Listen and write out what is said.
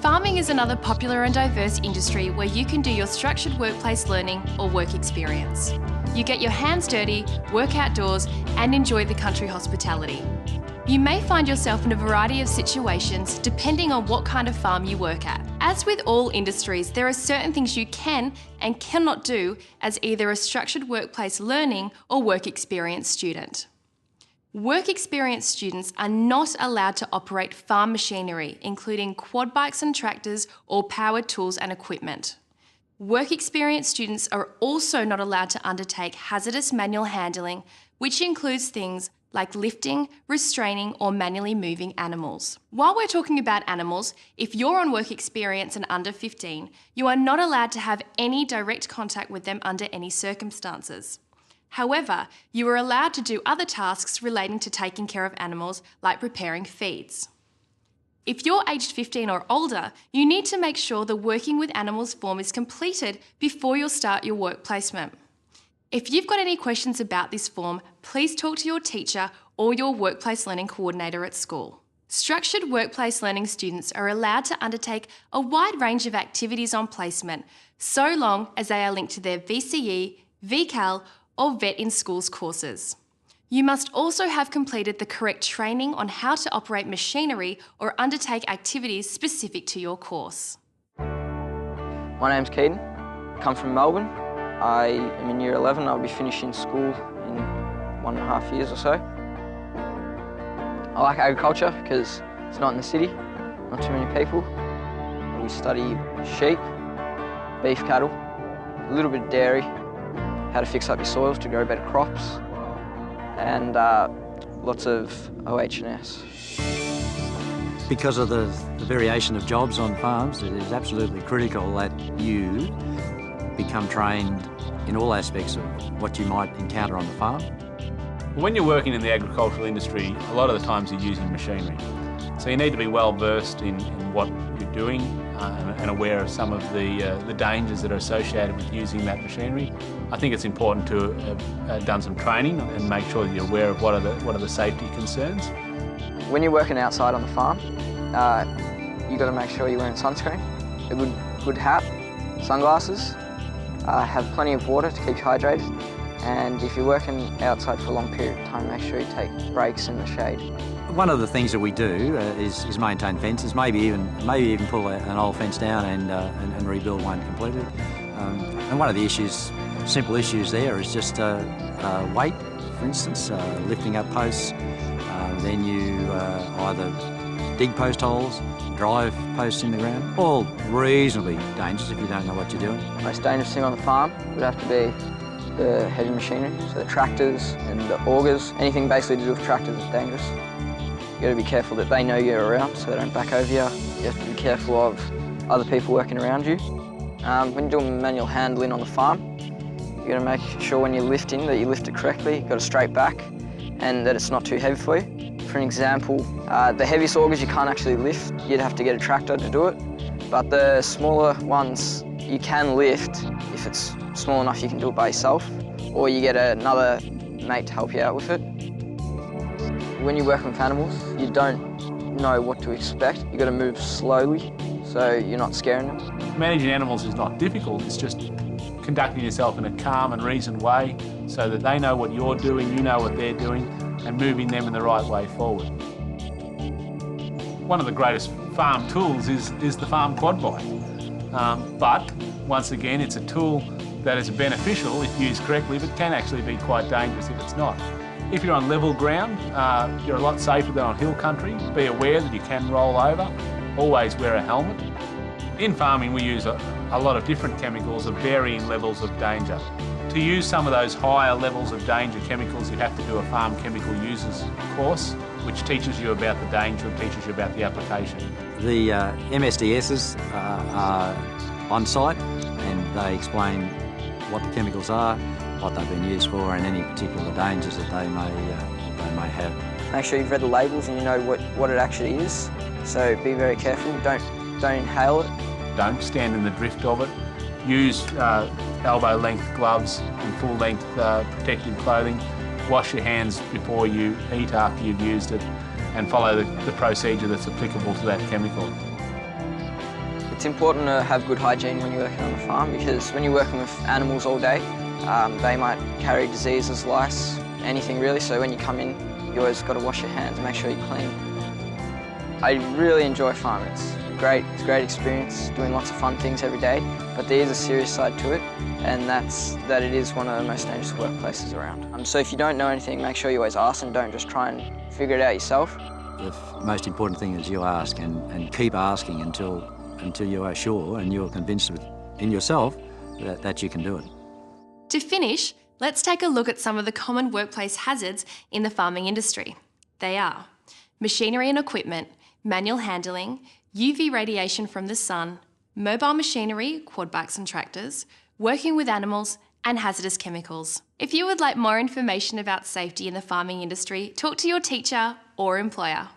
Farming is another popular and diverse industry where you can do your structured workplace learning or work experience. You get your hands dirty, work outdoors, and enjoy the country hospitality. You may find yourself in a variety of situations depending on what kind of farm you work at. As with all industries, there are certain things you can and cannot do as either a structured workplace learning or work experience student. Work experience students are not allowed to operate farm machinery, including quad bikes and tractors or powered tools and equipment. Work experience students are also not allowed to undertake hazardous manual handling, which includes things like lifting, restraining, or manually moving animals. While we're talking about animals, if you're on work experience and under 15, you are not allowed to have any direct contact with them under any circumstances. However, you are allowed to do other tasks relating to taking care of animals, like preparing feeds. If you're aged 15 or older, you need to make sure the Working with Animals form is completed before you'll start your work placement. If you've got any questions about this form, please talk to your teacher or your workplace learning coordinator at school. Structured workplace learning students are allowed to undertake a wide range of activities on placement, so long as they are linked to their VCE, VCAL, or Vet in Schools courses. You must also have completed the correct training on how to operate machinery or undertake activities specific to your course. My name's Keaton, I come from Melbourne. I am in Year 11, I'll be finishing school in 1.5 years or so. I like agriculture because it's not in the city, not too many people. We study sheep, beef cattle, a little bit of dairy, how to fix up your soils to grow better crops, and lots of OH&S. Because of the variation of jobs on farms, it is absolutely critical that you become trained in all aspects of what you might encounter on the farm. When you're working in the agricultural industry, a lot of the times you're using machinery. So you need to be well versed in what you're doing and aware of some of the dangers that are associated with using that machinery. I think it's important to have done some training and make sure that you're aware of what are the safety concerns. When you're working outside on the farm, you've got to make sure you're wearing sunscreen, a good hat, sunglasses, have plenty of water to keep you hydrated, and if you're working outside for a long period of time, make sure you take breaks in the shade. One of the things that we do is maintain fences, maybe even pull an old fence down and rebuild one completely. And one of the simple issues there is just weight, for instance, lifting up posts. Then you either dig post holes, drive posts in the ground, all reasonably dangerous if you don't know what you're doing. The most dangerous thing on the farm would have to be the heavy machinery, so the tractors and the augers. Anything basically to do with tractors is dangerous. You've got to be careful that they know you're around so they don't back over you. You have to be careful of other people working around you. When you're doing manual handling on the farm, you've got to make sure when you're lifting that you lift it correctly, you've got a straight back and that it's not too heavy for you. For an example, the heaviest augers you can't actually lift, you'd have to get a tractor to do it. But the smaller ones you can lift. If it's small enough you can do it by yourself, or you get another mate to help you out with it. When you work with animals, you don't know what to expect. You've got to move slowly so you're not scaring them. Managing animals is not difficult, it's just conducting yourself in a calm and reasoned way so that they know what you're doing, you know what they're doing, and moving them in the right way forward. One of the greatest farm tools is the farm quad bike. But once again, it's a tool that is beneficial if used correctly, but can actually be quite dangerous if it's not. If you're on level ground, you're a lot safer than on hill country. Be aware that you can roll over. Always wear a helmet. In farming, we use a lot of different chemicals of varying levels of danger. To use some of those higher levels of danger chemicals, you have to do a farm chemical users course, which teaches you about the danger and teaches you about the application. The MSDSs are on site and they explain what the chemicals are, what they've been used for, and any particular dangers that they may have. Make sure you've read the labels and you know what it actually is. So be very careful. Don't inhale it. Don't stand in the drift of it. Use elbow-length gloves and full-length protective clothing. Wash your hands before you eat after you've used it, and follow the procedure that's applicable to that chemical. It's important to have good hygiene when you're working on a farm, because when you're working with animals all day, they might carry diseases, lice, anything really, so when you come in, you always got to wash your hands and make sure you're clean. I really enjoy farming. It's a great experience, doing lots of fun things every day, but there is a serious side to it, and that's that it is one of the most dangerous workplaces around. So if you don't know anything, make sure you always ask and don't just try and figure it out yourself. The most important thing is you ask and keep asking until you are sure and you're convinced in yourself that you can do it. To finish, let's take a look at some of the common workplace hazards in the farming industry. They are machinery and equipment, manual handling, UV radiation from the sun, mobile machinery, quad bikes and tractors, working with animals, and hazardous chemicals. If you would like more information about safety in the farming industry, talk to your teacher or employer.